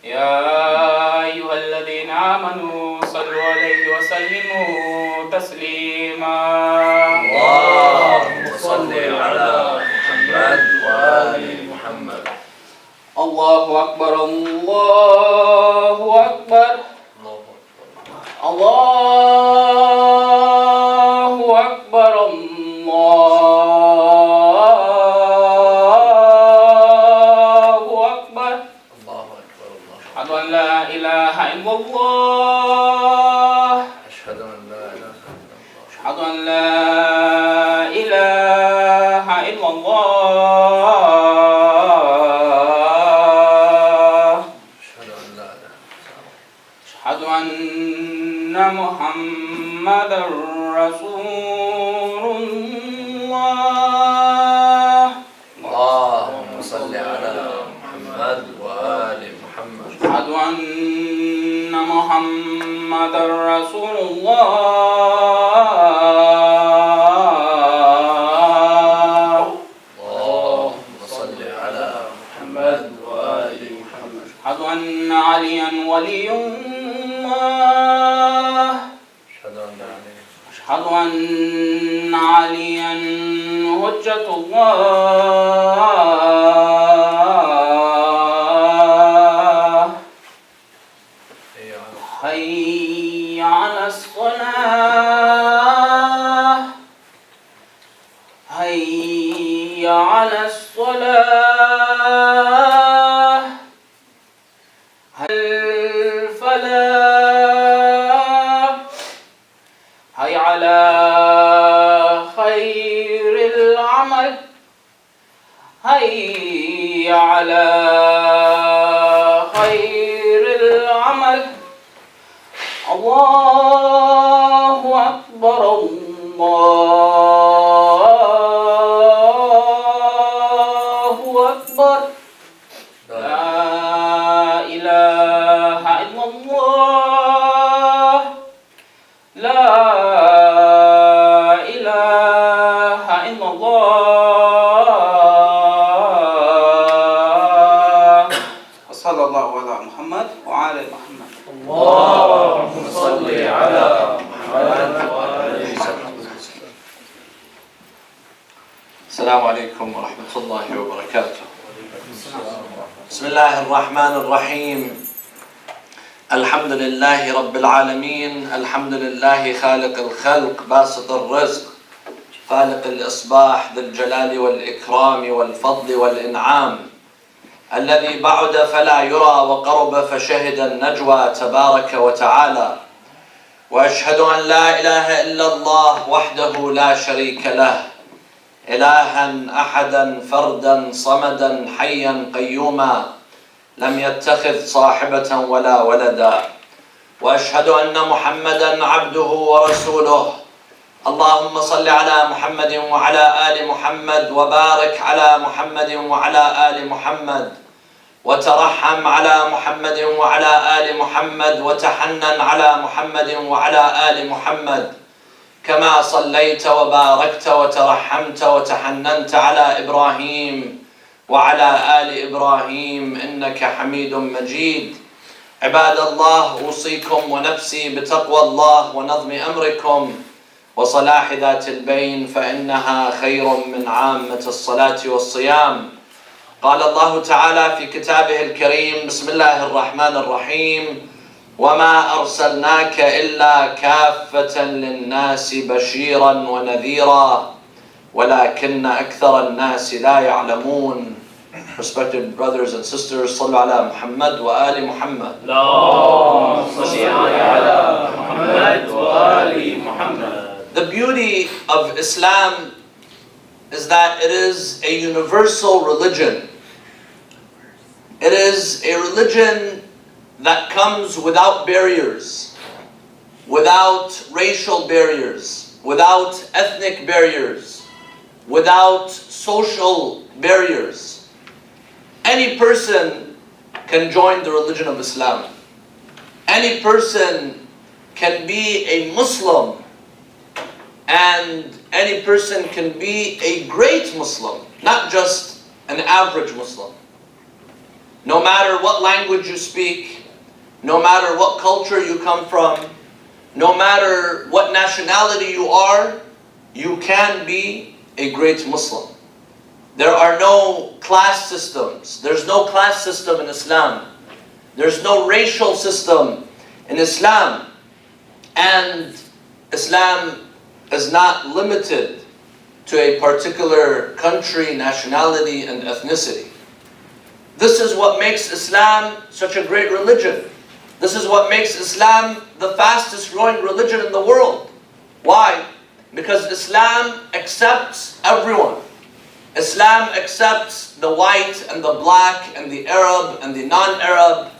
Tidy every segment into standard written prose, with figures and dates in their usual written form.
يا أيها الذين آمنوا صلوا عليه وسلموا تسليما. اللهم صل على محمد وآل محمد. الله أكبر الله أكبر الله أكبر الله أكبر. أشهد أن لا إله إلا الله. أشهد أن لا إله إلا الله. أشهد أن لا إله إلا الله. أشهد أن محمدا رسول الله. اللهم صل على محمد وآل محمد. أشهد أن محمدا رسول الله. اللهم صل على محمد وآل محمد. أشهد أن عليا ولي الله. أشهد أن عليا حجة الله. حي على الصلاة. حي على الصلاة. الفلاح. حي على خير العمل. حي على خير العمل. الله أكبر الله أكبر. لا إله إلا الله. لا إله إلا الله. وصلى الله على محمد وعلى محمد. اللهم صل على محمد وآل محمد. السلام عليكم ورحمة الله وبركاته. بسم الله الرحمن الرحيم. الحمد لله رب العالمين. الحمد لله خالق الخلق باسط الرزق خالق الإصباح ذي الجلال والإكرام والفضل والإنعام الذي بعد فلا يرى وقرب فشهد النجوى تبارك وتعالى. وأشهد أن لا إله إلا الله وحده لا شريك له إلها أحدا فردا صمدا حيا قيوما لم يتخذ صاحبة ولا ولدا. وأشهد أن محمدا عبده ورسوله. اللهم صل على محمد وعلى آل محمد وبارك على محمد وعلى آل محمد وترحم على محمد وعلى آل محمد وتحنن على محمد وعلى آل محمد كما صليت وباركت وترحمت وتحننت على إبراهيم وعلى آل إبراهيم إنك حميد مجيد. عباد الله، أوصيكم ونفسي بتقوى الله ونظم أمركم وصلاح ذات البين فإنها خير من عامة الصلاة والصيام. قال الله تعالى في كتابه الكريم: بسم الله الرحمن الرحيم: وما أرسلناك إلا كافة للناس بشيرا ونذيرا ولكن أكثر الناس لا يعلمون. Respected brothers and sisters, صلوا على محمد وآل محمد. اللهم صل على محمد وآل محمد. The beauty of Islam is that it is a universal religion. It is a religion that comes without barriers, without racial barriers, without ethnic barriers, without social barriers. Any person can join the religion of Islam. Any person can be a Muslim, and any person can be a great Muslim, not just an average Muslim. no matter what language you speak, no matter what culture you come from, no matter what nationality you are, you can be a great Muslim. There are no class systems. There's no class system in Islam. There's no racial system in Islam. And Islam is not limited to a particular country, nationality, and ethnicity. This is what makes Islam such a great religion. This is what makes Islam the fastest growing religion in the world. Why? Because Islam accepts everyone. Islam accepts the white and the black and the Arab and the non-Arab,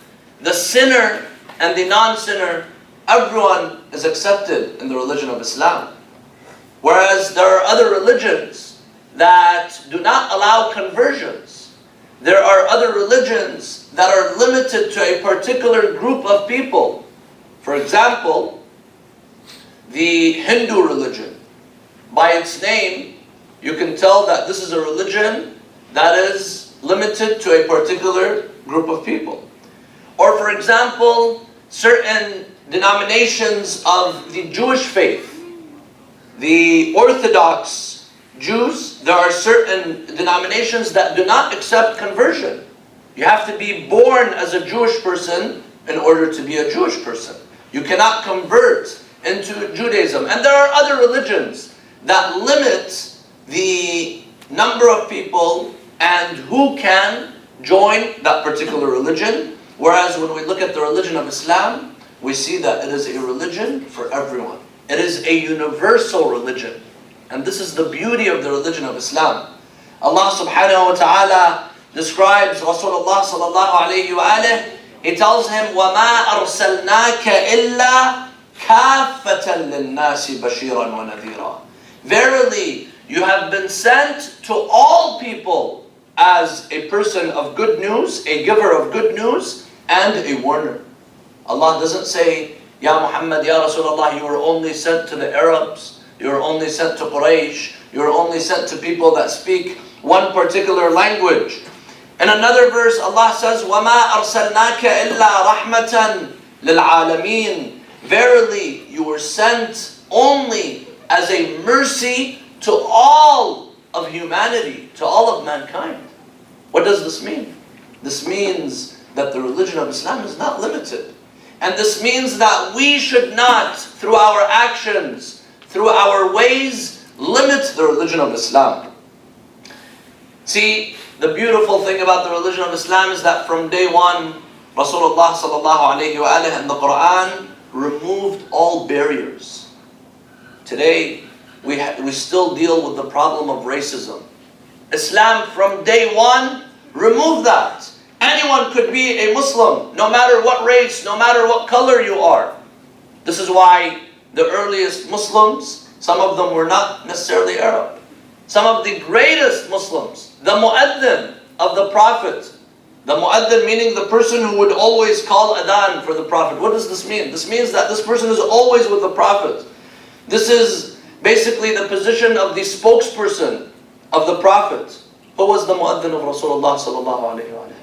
the sinner and the non-sinner. Everyone is accepted in the religion of Islam. Whereas there are other religions that do not allow conversions. There are other religions that are limited to a particular group of people. For example, the Hindu religion. By its name, you can tell that this is a religion that is limited to a particular group of people. Or for example, certain denominations of the Jewish faith. The Orthodox Jews, there are certain denominations that do not accept conversion. You have to be born as a Jewish person in order to be a Jewish person. You cannot convert into Judaism. And there are other religions that limit the number of people and who can join that particular religion. Whereas when we look at the religion of Islam, we see that it is a religion for everyone. It is a universal religion. And this is the beauty of the religion of Islam. Allah subhanahu wa ta'ala describes Rasulullah sallallahu alayhi wa alihi. He tells him, وَمَا أَرْسَلْنَاكَ إِلَّا كَافَّةً لِلنَّاسِ بَشِيرًا وَنَذِيرًا. Verily, you have been sent to all people as a person of good news, a giver of good news, and a warner. Allah doesn't say, Ya Muhammad, Ya Rasulullah, you were only sent to the Arabs, you were only sent to Quraysh, you were only sent to people that speak one particular language. In another verse, Allah says, وَمَا أَرْسَلْنَاكَ إِلَّا رَحْمَةً لِلْعَالَمِينَ. Verily, you were sent only as a mercy to all of humanity, to all of mankind. What does this mean? This means that the religion of Islam is not limited. And this means that we should not, through our actions, through our ways, limit the religion of Islam. See, the beautiful thing about the religion of Islam is that from day one, Rasulullah sallallahu alayhi wa alihi and the Quran removed all barriers. Today, we still deal with the problem of racism. Islam from day one removed that. Anyone could be a Muslim, no matter what race, no matter what color you are. This is why the earliest Muslims, some of them were not necessarily Arab. Some of the greatest Muslims, the mu'adhin of the Prophet. The mu'adhin meaning the person who would always call adhan for the Prophet. What does this mean? This means that this person is always with the Prophet. This is basically the position of the spokesperson of the Prophet. Who was the mu'adhin of Rasulullah sallallahu alayhi wa sallam?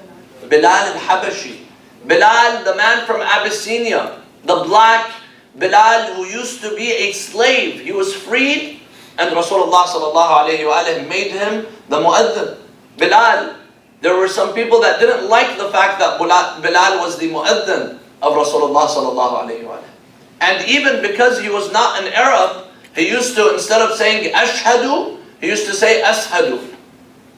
Bilal al-Habashi. Bilal, the man from Abyssinia. The black Bilal who used to be a slave. He was freed and Rasulullah sallallahu alayhi wa sallam made him the mu'adhin. Bilal, there were some people that didn't like the fact that Bilal was the mu'adhin of Rasulullah sallallahu alayhi wa sallam. And even because he was not an Arab, he used to, instead of saying ashhadu, he used to say ashadu.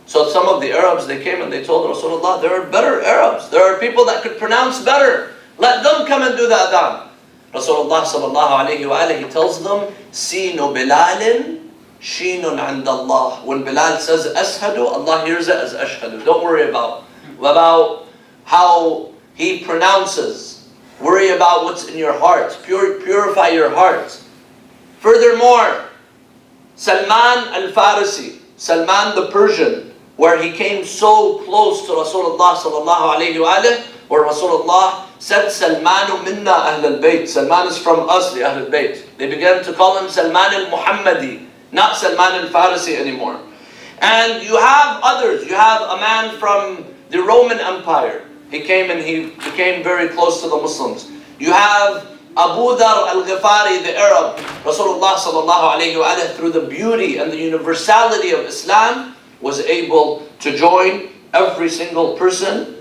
So some of the Arabs, they came and they told Rasulullah, there are better Arabs. There are people that could pronounce better. Let them come and do the adhan. Rasulullah sallallahu alayhi wa alihi tells them, Sinu Bilalin, Shinun andallah. When Bilal says ashadu, Allah hears it as ashhadu. Don't worry about how he pronounces. Worry about what's in your heart. Purify your heart. Furthermore, Salman al-Farisi, Salman the Persian, where he came so close to Rasulullah sallallahu alayhi wa alihi, where Rasulullah said, Salmanu minna ahl al-bayt. Salman is from us, the ahl al-bayt. They began to call him Salman al-Muhammadi, not Salman al-Farisi anymore. And you have others. You have a man from the Roman Empire. He came and he became very close to the Muslims. You have Abu Dhar al-Ghifari, the Arab. Rasulullah sallallahu alayhi wa sallam, through the beauty and the universality of Islam, was able to join every single person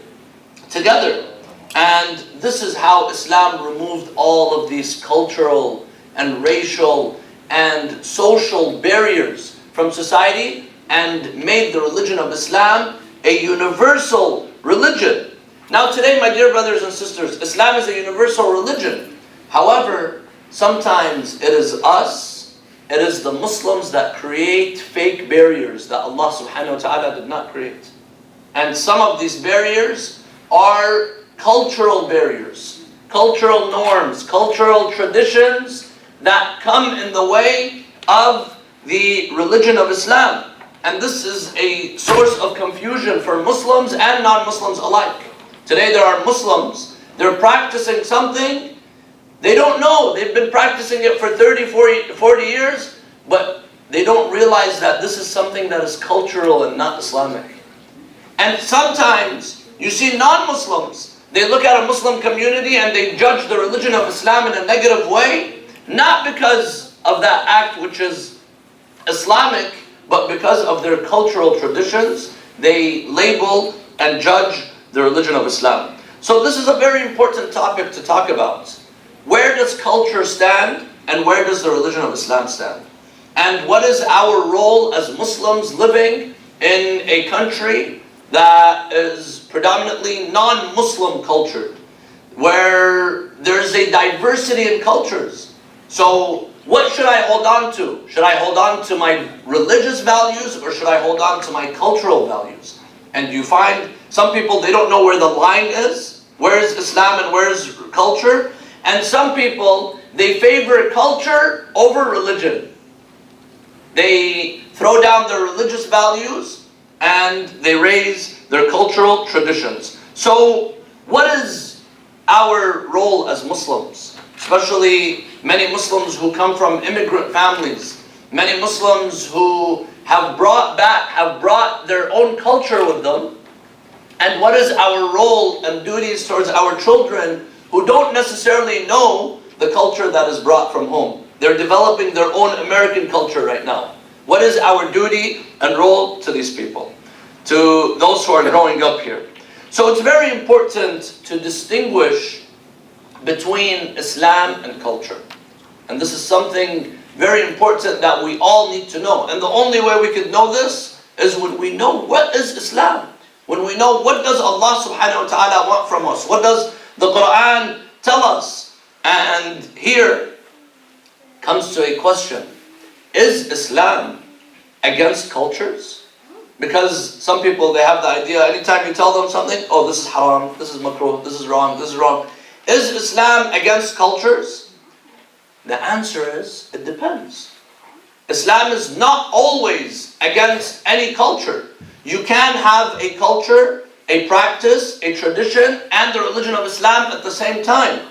together. And this is how Islam removed all of these cultural and racial and social barriers from society and made the religion of Islam a universal religion. Now today, my dear brothers and sisters, Islam is a universal religion. However, sometimes it is us, it is the Muslims that create fake barriers that Allah subhanahu wa ta'ala did not create. And some of these barriers are cultural barriers, cultural norms, cultural traditions that come in the way of the religion of Islam. And this is a source of confusion for Muslims and non-Muslims alike. Today there are Muslims, they're practicing something, they don't know, they've been practicing it for 30, 40 years, but they don't realize that this is something that is cultural and not Islamic. And sometimes you see non-Muslims, they look at a Muslim community and they judge the religion of Islam in a negative way, not because of that act which is Islamic, but because of their cultural traditions, they label and judge the religion of Islam. So this is a very important topic to talk about. Where does culture stand and where does the religion of Islam stand? And what is our role as Muslims living in a country that is predominantly non-Muslim cultured, where there's a diversity in cultures? So what should I hold on to? Should I hold on to my religious values or should I hold on to my cultural values? And you find some people, they don't know where the line is. Where is Islam and where is culture? And some people, they favor culture over religion. They throw down their religious values and they raise their cultural traditions. So what is our role as Muslims? Especially many Muslims who come from immigrant families, many Muslims who have brought their own culture with them. And what is our role and duties towards our children who don't necessarily know the culture that is brought from home? They're developing their own American culture right now. What is our duty and role to these people, to those who are growing up here? So it's very important to distinguish between Islam and culture. And this is something very important that we all need to know. And the only way we can know this is when we know what is Islam. When we know what does Allah subhanahu wa ta'ala want from us. What does the Quran tell us? And here comes to a question. Is Islam against cultures? Because some people, they have the idea, anytime you tell them something, oh, this is haram, this is makruh, this is wrong, this is wrong. Is Islam against cultures? The answer is, it depends. Islam is not always against any culture. You can have a culture, a practice, a tradition, and the religion of Islam at the same time.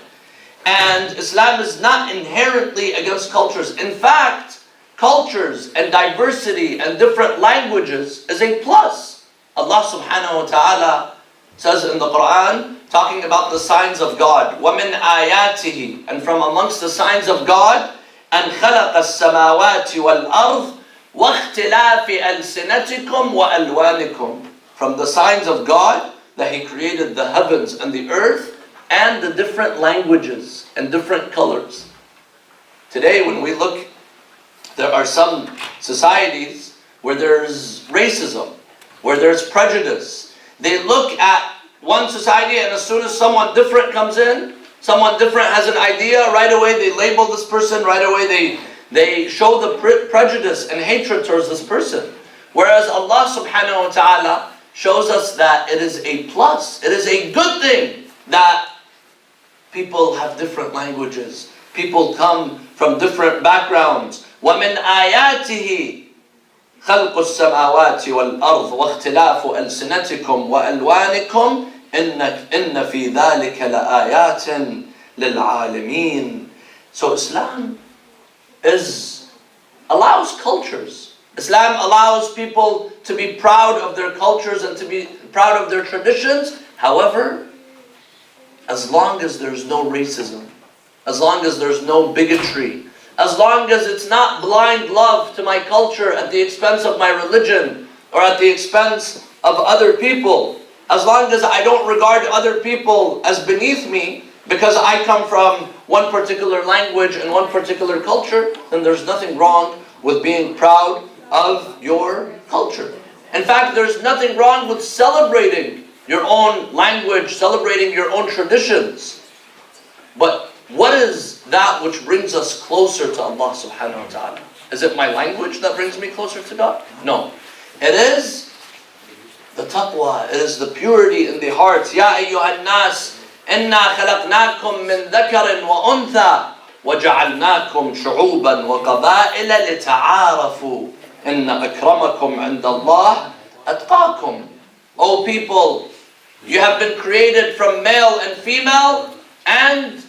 And Islam is not inherently against cultures. In fact, cultures and diversity and different languages is a plus. Allah subhanahu wa ta'ala says in the Quran, talking about the signs of God, وَمِنْ آيَاتِهِ, and from amongst the signs of God, أَنْ خَلَقَ السَّمَاوَاتِ وَالْأَرْضِ وَاخْتِلَافِ أَلْسِنَتِكُمْ وَأَلْوَانِكُمْ. From the signs of God, that He created the heavens and the earth, and the different languages and different colors. Today when we look, there are some societies where there's racism, where there's prejudice. They look at one society and as soon as someone different comes in, someone different has an idea, right away they label this person, right away they show the prejudice and hatred towards this person. Whereas Allah subhanahu wa ta'ala shows us that it is a plus, it is a good thing that people have different languages, people come from different backgrounds. وَمِنْ آيَاتِهِ خَلْقُ السَّمَاوَاتِ وَالْأَرْضِ وَاخْتِلَافُ أَلْسِنَتِكُمْ وَأَلْوَانِكُمْ إِنَّ فِي ذَلِكَ لَآيَاتٍ لِلْعَالِمِينَ. So Islam allows cultures. Islam allows people to be proud of their cultures and to be proud of their traditions. However, as long as there's no racism, as long as there's no bigotry, as long as it's not blind love to my culture at the expense of my religion or at the expense of other people, as long as I don't regard other people as beneath me because I come from one particular language and one particular culture, then there's nothing wrong with being proud of your culture. In fact, there's nothing wrong with celebrating your own language, celebrating your own traditions. But what is that which brings us closer to Allah subhanahu wa ta'ala? Is it my language that brings me closer to God? No. It is the taqwa, it is the purity in the heart. Ya ayyuhan nas, inna khalaqnakum min dhakarin wa untha, وَجَعَلْنَاكُمْ شُعُوبًا وَقَبَائِلَ لِتَعَارَفُوا إِنَّ أَكْرَمَكُمْ عِنْدَ اللَّهِ أَتْقَاكُمْ. O people, you have been created from male and female and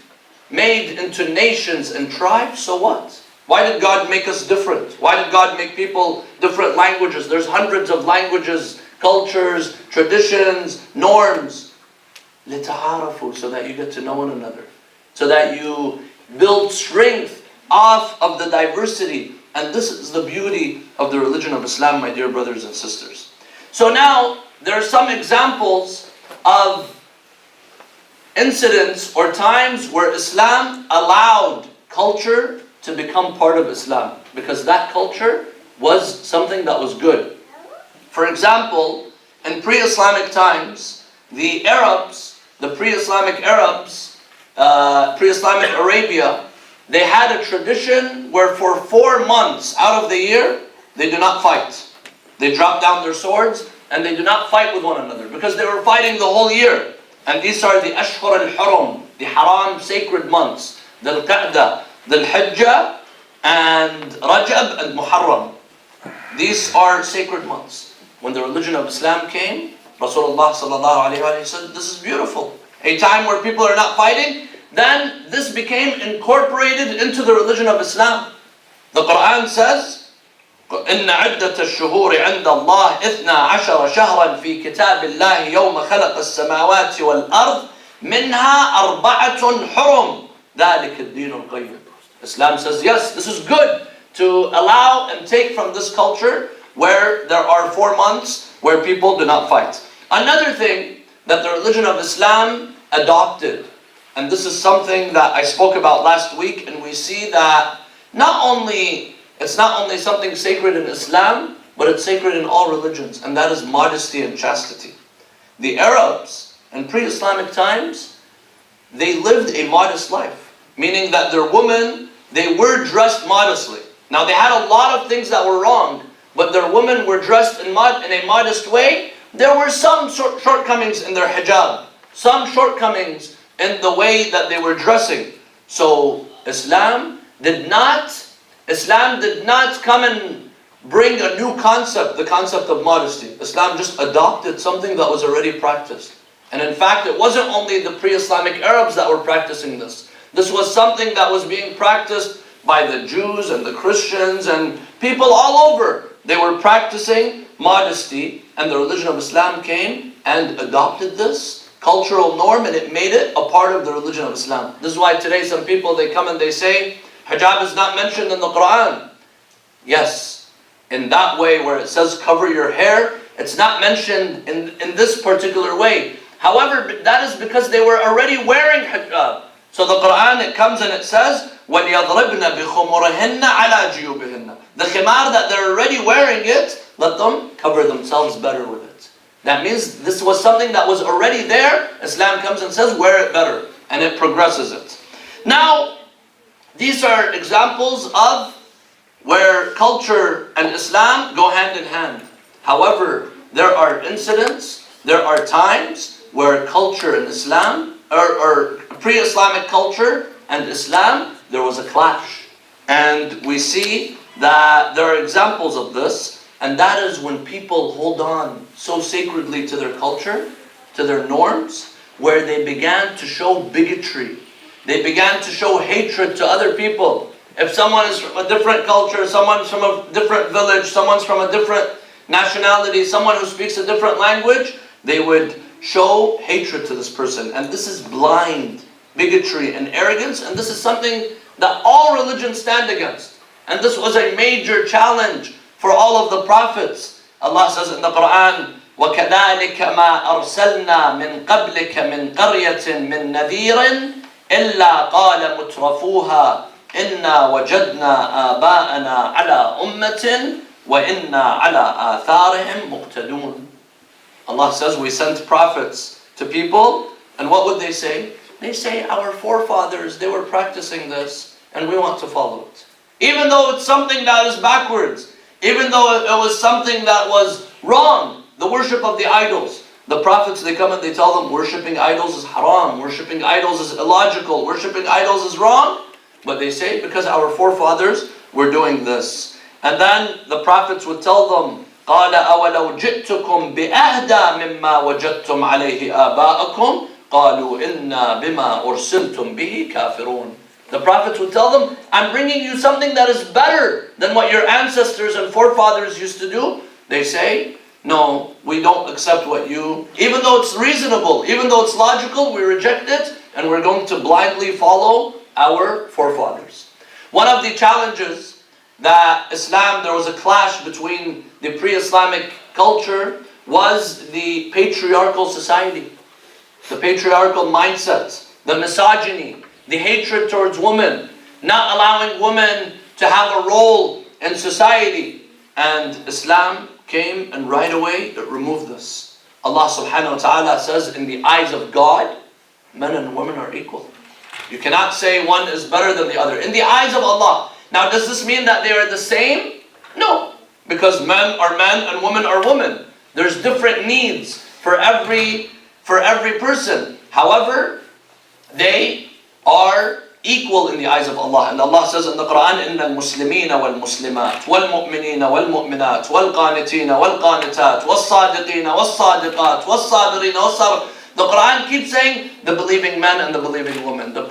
made into nations and tribes. So what? Why did God make us different? Why did God make people different languages? There's hundreds of languages, cultures, traditions, norms. لِتَعَارَفُوا, so that you get to know one another. So that you build strength off of the diversity. And this is the beauty of the religion of Islam, my dear brothers and sisters. So now, there are some examples of incidents or times where Islam allowed culture to become part of Islam, because that culture was something that was good. For example, in pre-Islamic times, the Arabs, the pre-Islamic Arabs, pre-Islamic Arabia, they had a tradition where for 4 months out of the year, they do not fight. They drop down their swords and they do not fight with one another because they were fighting the whole year. And these are the Ashhur al-Hurum, the Haram sacred months, the Al-Qa'dah, the Al-Hijjah, and Rajab and Muharram. These are sacred months. When the religion of Islam came, Rasulullah sallallahu alayhi wa said, this is beautiful. A time where people are not fighting, then this became incorporated into the religion of Islam. The Quran says, إن عدة الشهور عند الله 12 شهرا في كتاب الله يوم خلق السماوات والأرض منها 4 حرم ذلك الدين القيم. Islam says, yes, this is good to allow and take from this culture where there are 4 months where people do not fight. Another thing that the religion of Islam adopted, and this is something that I spoke about last week, and we see that it's not only something sacred in Islam, but it's sacred in all religions, and that is modesty and chastity. The Arabs in pre-Islamic times, they lived a modest life, meaning that their women, they were dressed modestly. Now they had a lot of things that were wrong, but their women were dressed in a modest way. There were some shortcomings in their hijab, some shortcomings in the way that they were dressing. So Islam did not come and bring a new concept, the concept of modesty. Islam just adopted something that was already practiced. And in fact, it wasn't only the pre-Islamic Arabs that were practicing this. This was something that was being practiced by the Jews and the Christians and people all over. They were practicing modesty, and the religion of Islam came and adopted this cultural norm, and it made it a part of the religion of Islam. This is why today some people, they come and they say, hijab is not mentioned in the Quran. Yes, in that way where it says cover your hair, it's not mentioned in this particular way. However, that is because they were already wearing hijab. So the Quran, it comes and it says, وَلْيَضْرِبْنَ بِخُمُرِهِنَّ عَلَى جِيُوبِهِنَّ. The khimar that they're already wearing it, let them cover themselves better with it. That means this was something that was already there. Islam comes and says, wear it better. And it progresses it. Now, these are examples of where culture and Islam go hand in hand. However, there are incidents, there are times where culture and Islam, or pre-Islamic culture and Islam, there was a clash. And we see that there are examples of this, and that is when people hold on so sacredly to their culture, to their norms, where they began to show bigotry. They began to show hatred to other people. If someone is from a different culture, someone's from a different village, someone's from a different nationality, someone who speaks a different language, they would show hatred to this person. And this is blind bigotry and arrogance, and this is something that all religions stand against. And this was a major challenge for all of the prophets. Allah says in the Quran, وَكَذَلِكَ مَا أَرْسَلْنَا مِنْ قَبْلِكَ مِنْ قَرْيَةٍ مِنْ نَذِيرٍ إِلَّا قَالَ مُتْرَفُوهَا إِنَّا وَجَدْنَا آبَاءَنَا عَلَى أُمَّةٍ وَإِنَّا عَلَى آثَارِهِمْ مُقْتَدُونَ. Allah says we sent prophets to people, and what would they say? They say, our forefathers, they were practicing this, and we want to follow it. Even though it's something that is backwards, even though it was something that was wrong, the worship of the idols. The prophets, they come and they tell them, worshipping idols is haram, worshipping idols is illogical, worshipping idols is wrong. But they say, because our forefathers were doing this. And then the prophets would tell them, قَالَ أَوَلَوْ جِئْتُكُمْ بِأَهْدَى مِمَّا وَجَدْتُمْ عَلَيْهِ آبَاءَكُمْ قَالُوا إِنَّا بِمَا أُرْسِلْتُمْ بِهِ كَافِرُونَ. The prophets would tell them, I'm bringing you something that is better than what your ancestors and forefathers used to do. They say, no, we don't accept what you, even though it's reasonable, even though it's logical, we reject it, and we're going to blindly follow our forefathers. One of the challenges that Islam, there was a clash between the pre-Islamic culture, was the patriarchal society, the patriarchal mindset, the misogyny, the hatred towards women, not allowing women to have a role in society. And Islam came and right away it removed this. Allah subhanahu wa ta'ala says, in the eyes of God, men and women are equal. You cannot say one is better than the other. In the eyes of Allah. Now does this mean that they are the same? No. Because men are men and women are women. There's different needs for every person. However, they are equal in the eyes of Allah. And Allah says in the Quran, إِنَّ الْمُسْلِمِينَ وَالْمُسْلِمَاتِ وَالْمُؤْمِنِينَ وَالْمُؤْمِنَاتِ وَالْقَانِتِينَ وَالْقَانِتَاتِ وَالصَّادِقِينَ وَالصَّادِقَاتِ وَالصَّابِرِينَ وَالصَّابِرِينَ. The Quran keeps saying the believing men and the believing women, the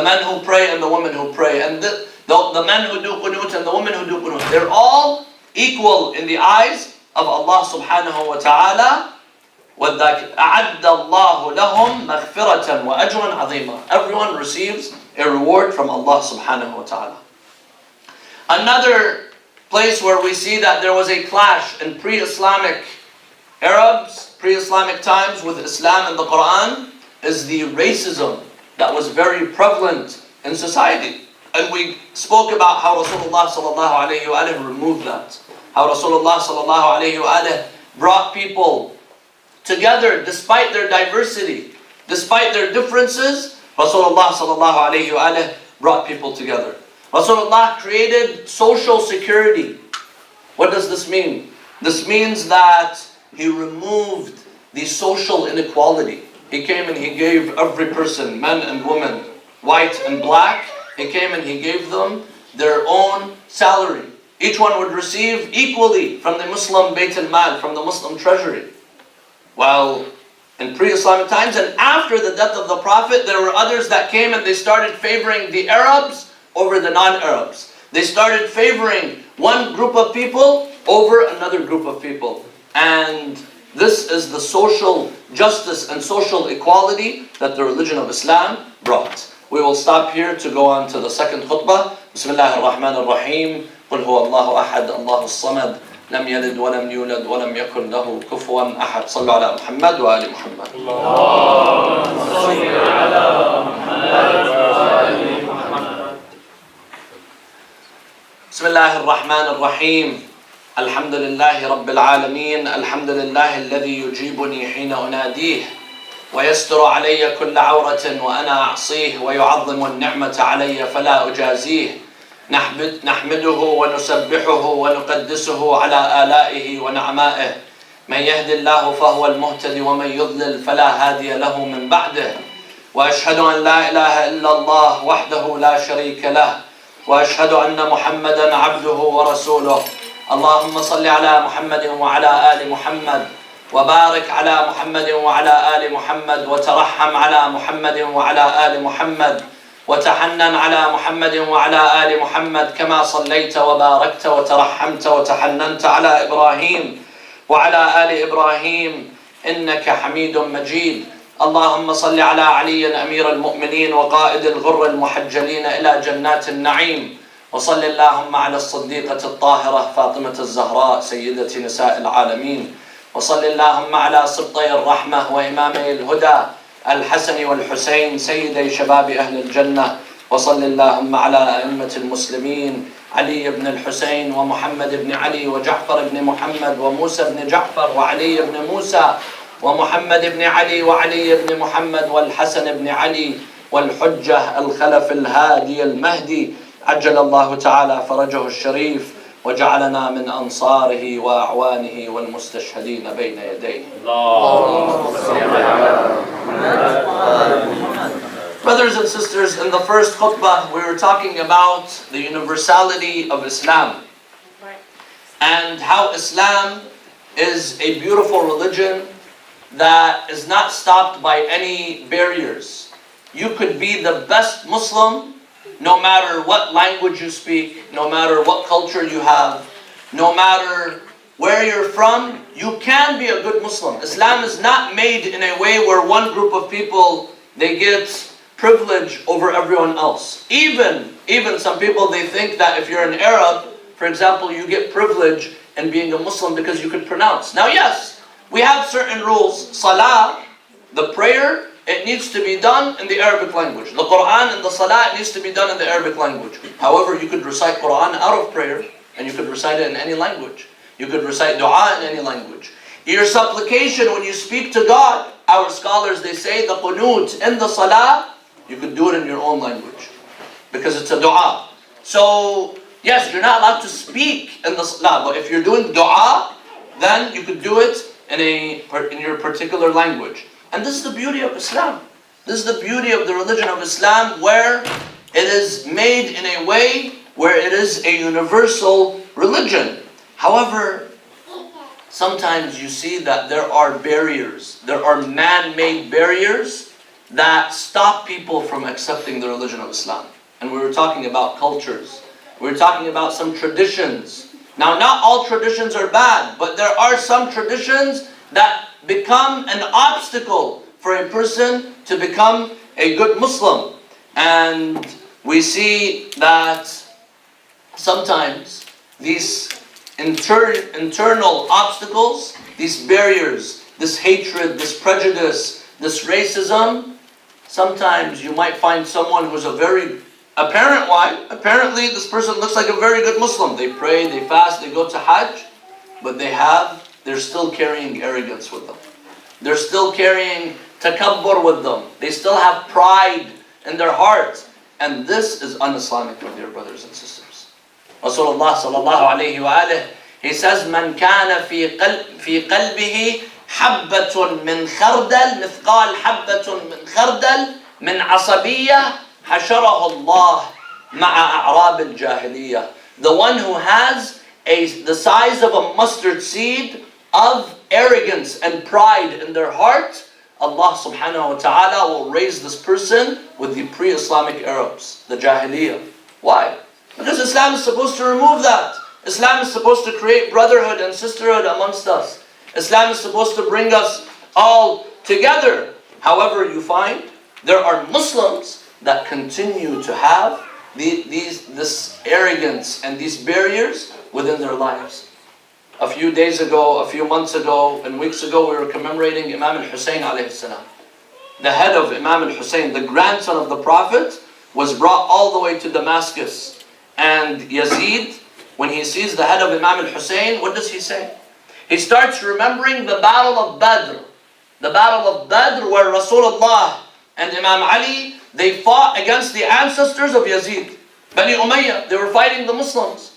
men who pray and the women who pray, and the men who do qunut and the women who do qunut. They're all equal in the eyes of Allah subhanahu wa ta'ala. أَعَدَّ اللَّهُ لَهُمْ مَغْفِرَةً وَأَجْرًا عَظِيمًا. Everyone receives a reward from Allah subhanahu wa ta'ala. Another place where we see that there was a clash in pre-Islamic Arabs, pre-Islamic times with Islam and the Quran is the racism that was very prevalent in society. And we spoke about how Rasulullah sallallahu alayhi wa alayhi removed that. How Rasulullah sallallahu alayhi wa alayhi brought people together despite their diversity, despite their differences. Rasulullah sallallahu alayhi wa alayhi brought people together. Rasulullah created social security. What does this mean? This means that he removed the social inequality. He came and he gave every person, men and women, white and black, he came and he gave them their own salary. Each one would receive equally from the Muslim Bayt al-Mal, from the Muslim treasury. While in pre-Islamic times and after the death of the Prophet, there were others that came and they started favoring the Arabs over the non-Arabs. They started favoring one group of people over another group of people. And this is the social justice and social equality that the religion of Islam brought. We will stop here to go on to the second khutbah. Bismillah ar-Rahman ar-Rahim. قل هو الله أحد الله الصمد لم يلد ولم يولد ولم يكن له كفوا أحد. صلوا على محمد وآل محمد. اللهم صل على محمد وآل محمد. بسم الله الرحمن الرحيم. الحمد لله رب العالمين. الحمد لله الذي يجيبني حين أناديه ويستر علي كل عورة وأنا أعصيه ويعظم النعمة علي فلا أجازيه. نحمده ونسبحه ونقدسه على آلائه ونعمائه. من يهد الله فهو المهتدي ومن يضلل فلا هادي له من بعده. وأشهد أن لا إله إلا الله وحده لا شريك له. وأشهد أن محمدا عبده ورسوله. اللهم صل على محمد وعلى آل محمد وبارك على محمد وعلى آل محمد وترحم على محمد وعلى آل محمد وتحنن على محمد وعلى آل محمد كما صليت وباركت وترحمت وتحننت على إبراهيم وعلى آل إبراهيم إنك حميد مجيد. اللهم صل على علي أمير المؤمنين وقائد الغر المحجلين إلى جنات النعيم، وصل اللهم على الصديقة الطاهرة فاطمة الزهراء سيدة نساء العالمين، وصل اللهم على سبطي الرحمة وإمامي الهدى الحسن والحسين سيدي شباب أهل الجنة، وصل اللهم على أئمة المسلمين علي بن الحسين ومحمد بن علي وجعفر بن محمد وموسى بن جعفر وعلي بن موسى ومحمد بن علي وعلي بن محمد والحسن بن علي والحجة الخلف الهادي المهدي، عجل الله تعالى فرجه الشريف وجعلنا من أنصاره وأعوانه والمستشهدين بين يديه. Brothers and sisters, in the first khutbah we were talking about the universality of Islam and how Islam is a beautiful religion that is not stopped by any barriers. You could be the best Muslim no matter what language you speak, no matter what culture you have, no matter where you're from, you can be a good Muslim. Islam is not made in a way where one group of people, they get privilege over everyone else. Even some people, they think that if you're an Arab, for example, you get privilege in being a Muslim because you could pronounce. Now yes, we have certain rules. Salah, the prayer, it needs to be done in the Arabic language. The Quran and the Salah, it needs to be done in the Arabic language. However, you could recite Quran out of prayer, and you could recite it in any language. You could recite dua in any language. Your supplication when you speak to God, our scholars, they say the qunut in the Salah, you could do it in your own language because it's a dua. So yes, you're not allowed to speak in the Salah, but if you're doing dua, then you could do it in your particular language. And this is the beauty of Islam. This is the beauty of the religion of Islam, where it is made in a way where it is a universal religion. However, sometimes you see that there are barriers. There are man-made barriers that stop people from accepting the religion of Islam. And we were talking about cultures. We were talking about some traditions. Now, not all traditions are bad, but there are some traditions that become an obstacle for a person to become a good Muslim. And we see that sometimes these internal obstacles, these barriers, this hatred, this prejudice, this racism, sometimes you might find someone who's a very apparently this person looks like a very good Muslim. They pray, they fast, they go to Hajj, but they're still carrying arrogance with them. They're still carrying takabbur with them. They still have pride in their heart. And this is un-Islamic, my dear brothers and sisters. Rasulullah sallallahu alayhi wa alihi, he says, من كان في قلبه حبة من خردل مثقال حبة من خردل من عصبية حشره الله مع أعراب الجاهلية. The one who has the size of a mustard seed of arrogance and pride in their heart, Allah subhanahu wa ta'ala will raise this person with the pre-Islamic Arabs, the Jahiliyyah. Why? Because Islam is supposed to remove that. Islam is supposed to create brotherhood and sisterhood amongst us. Islam is supposed to bring us all together. However, you find there are Muslims that continue to have this arrogance and these barriers within their lives. A few days ago, a few months ago, and weeks ago, we were commemorating Imam al-Hussein alayhi salam. The head of Imam al-Hussein, the grandson of the Prophet, was brought all the way to Damascus. And Yazid, when he sees the head of Imam al-Hussein, what does he say? He starts remembering the battle of Badr. The battle of Badr where Rasulullah and Imam Ali, they fought against the ancestors of Yazid. Bani Umayyah, they were fighting the Muslims.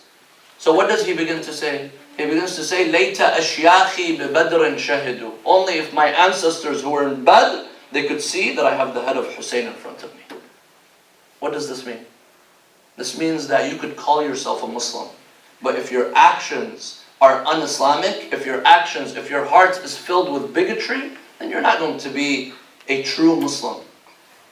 So what does he begin to say? He begins to say, Layta ashyakhi bi Badrin shahidu. Only if my ancestors who were in Badr, they could see that I have the head of Hussein in front of me. What does this mean? This means that you could call yourself a Muslim, but if your actions are un-Islamic, if your heart is filled with bigotry, then you're not going to be a true Muslim.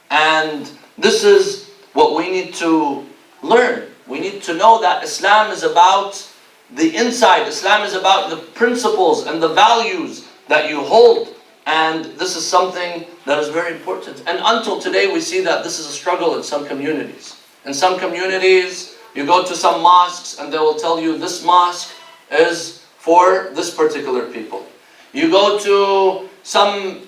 And this is what we need to learn. We need to know that Islam is about the inside. Islam is about the principles and the values that you hold And this is something that is very important. And until today, we see that this is a struggle in some communities. In some communities, you go to some mosques and they will tell you this mosque is for this particular people. You go to some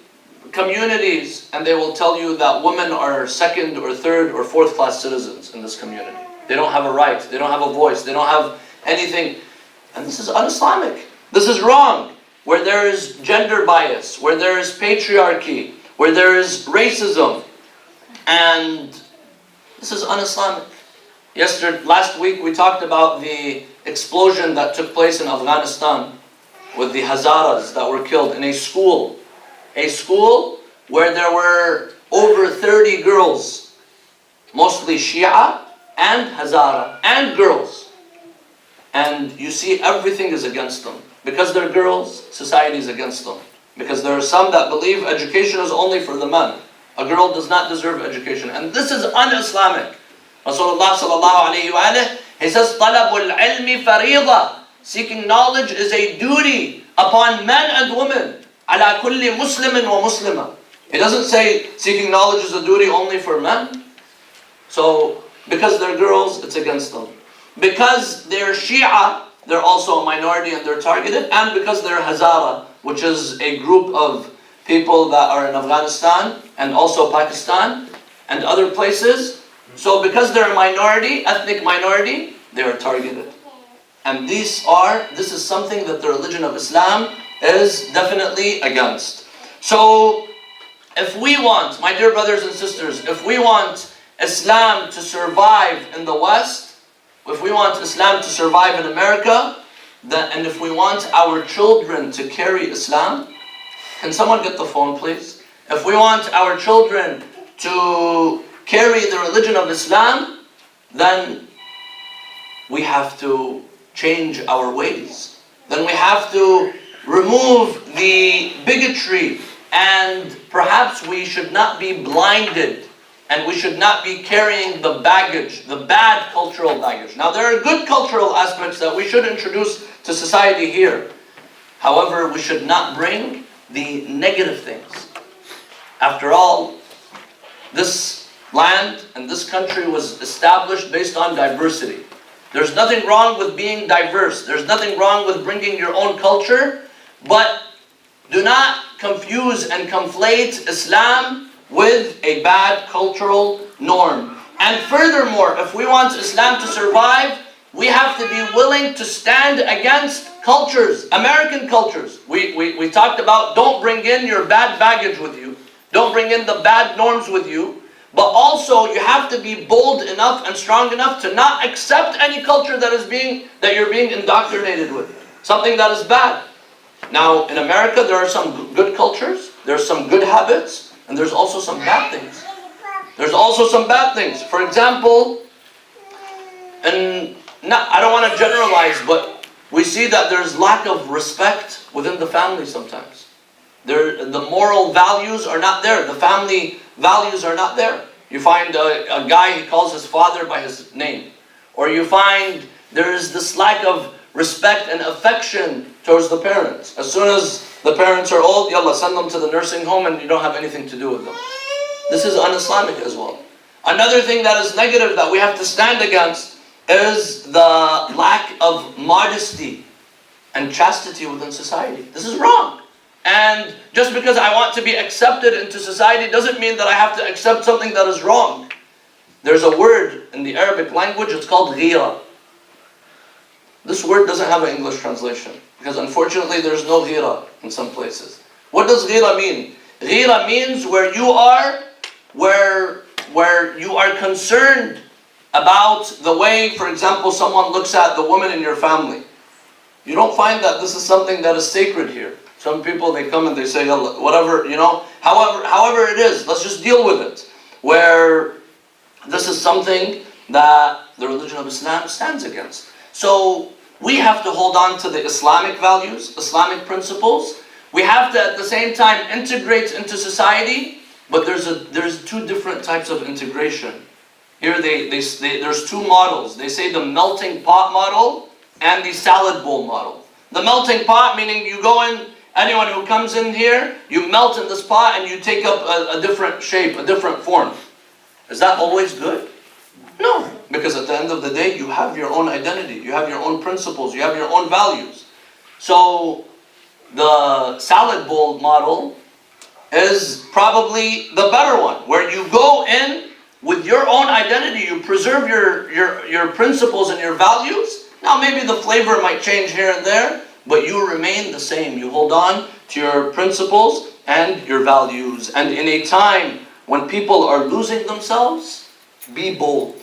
communities and they will tell you that women are second or third or fourth class citizens in this community. They don't have a right, they don't have a voice, they don't have anything. And this is un-Islamic. This is wrong. Where there is gender bias, where there is patriarchy, where there is racism. And this is un-Islamic. Last week we talked about the explosion that took place in Afghanistan with the Hazaras that were killed in a school. A school where there were over 30 girls, mostly Shia and Hazara, and girls. And you see everything is against them. Because they're girls, society is against them. Because there are some that believe education is only for the men. A girl does not deserve education. And this is un-Islamic. Rasulullah sallallahu alayhi wa alayhi, he says, طَلَبُ الْعِلْمِ فَرِيضَةً. Seeking knowledge is a duty upon men and women. عَلَى كُلِّ مُسْلِمٍ وَمُسْلِمَةٍ. It doesn't say seeking knowledge is a duty only for men. So, because they're girls, it's against them. Because they're Shia, they're also a minority and they're targeted. And because they're Hazara, which is a group of people that are in Afghanistan and also Pakistan and other places. So because they're a minority, ethnic minority, they are targeted. And this is something that the religion of Islam is definitely against. So if we want, my dear brothers and sisters, if we want Islam to survive in the West, if we want Islam to survive in America, and if we want our children to carry Islam, can someone get the phone please? If we want our children to carry the religion of Islam, then we have to change our ways. Then we have to remove the bigotry, and perhaps we should not be blinded, and we should not be carrying the baggage, the bad cultural baggage. Now there are good cultural aspects that we should introduce to society here. However, we should not bring the negative things. After all, this land and this country was established based on diversity. There's nothing wrong with being diverse. There's nothing wrong with bringing your own culture. But do not confuse and conflate Islam with a bad cultural norm. And furthermore, if we want Islam to survive, we have to be willing to stand against cultures, American cultures. We talked about don't bring in your bad baggage with you. Don't bring in the bad norms with you. But also you have to be bold enough and strong enough to not accept any culture that you're being indoctrinated with. Something that is bad. Now in America there are some good cultures, there are some good habits, and there's also some bad things. There's also some bad things. For example, I don't want to generalize, but we see that there's lack of respect within the family sometimes. The moral values are not there. The family values are not there. You find a guy, he calls his father by his name. Or you find there is this lack of respect and affection towards the parents. As soon as the parents are old, yalla, send them to the nursing home and you don't have anything to do with them. This is un-Islamic as well. Another thing that is negative that we have to stand against is the lack of modesty and chastity within society. This is wrong. And just because I want to be accepted into society doesn't mean that I have to accept something that is wrong. There's a word in the Arabic language, it's called ghira. This word doesn't have an English translation, because unfortunately there's no ghira in some places. What does ghira mean? Ghira means where you are concerned about the way, for example, someone looks at the woman in your family. You don't find that this is something that is sacred here. Some people, they come and they say, whatever, however it is, let's just deal with it. Where this is something that the religion of Islam stands against. So we have to hold on to the Islamic values, Islamic principles. We have to at the same time integrate into society, but there's two different types of integration. Here there's two models. They say the melting pot model and the salad bowl model. The melting pot meaning you go in Anyone who comes in here, you melt in this pot and you take up a different shape, a different form. Is that always good? No, because at the end of the day, you have your own identity, you have your own principles, you have your own values. So the salad bowl model is probably the better one, where you go in with your own identity, you preserve your principles and your values. Now maybe the flavor might change here and there, but you remain the same. You hold on to your principles and your values. And in a time when people are losing themselves, be bold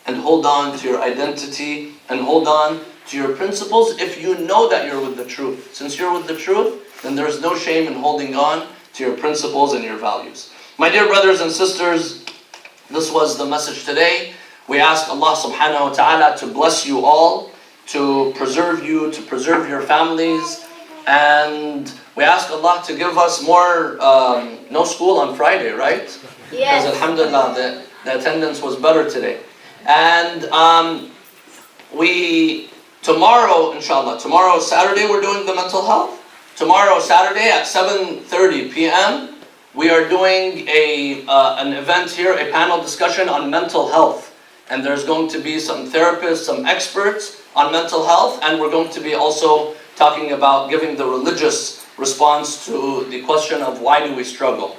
and hold on to your identity and hold on to your principles if you know that you're with the truth. Since you're with the truth, then there's no shame in holding on to your principles and your values. My dear brothers and sisters, this was the message today. We ask Allah subhanahu wa ta'ala to bless you all, to preserve you, to preserve your families, and we ask Allah to give us more, no school on Friday, right? Yes. Because alhamdulillah, the attendance was better today. And tomorrow, inshallah, tomorrow Saturday we're doing the mental health. Tomorrow Saturday at 7:30 p.m. we are doing an event here, a panel discussion on mental health. And there's going to be some therapists, some experts on mental health, and we're going to be also talking about giving the religious response to the question of why do we struggle.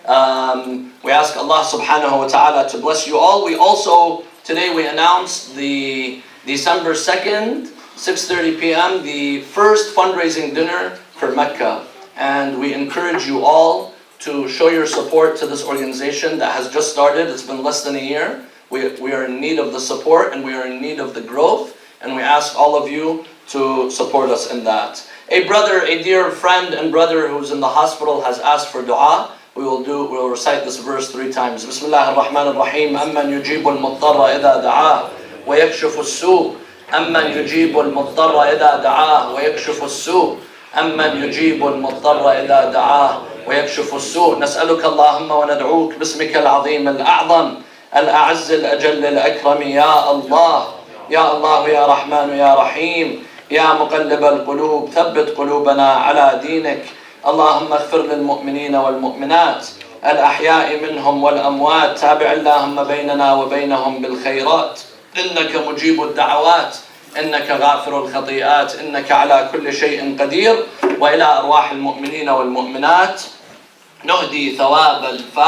We ask Allah subhanahu wa ta'ala to bless you all. We also, today we announced the December 2nd, 6:30 p.m., the first fundraising dinner for Mecca. And we encourage you all to show your support to this organization that has just started. It's been less than a year. We are in need of the support and we are in need of the growth. And we ask all of you to support us in that. A dear friend and brother who's in the hospital has asked for dua. We'll recite this verse 3 times. Bismillah ar-Rahman ar-Rahim. Amman yujibu al-muttarra idha da'ah wa yakshifu as-su'. Amman yujibu al-muttarra idha da'ah wa yakshifu as-su'. Amman yujibu al-muttarra idha da'ah wa yakshifu as-su'. Nas'aluka Allahumma wa nad'uk bismika al-azim al-a'zam الأعز الأجل الأكرم يا الله يا الله يا رحمن يا رحيم يا مقلب القلوب ثبت قلوبنا على دينك اللهم اغفر للمؤمنين والمؤمنات الأحياء منهم والأموات تابع اللهم بيننا وبينهم بالخيرات إنك مجيب الدعوات إنك غافر الخطيئات إنك على كل شيء قدير وإلى أرواح المؤمنين والمؤمنات نهدي ثواب الفاتحة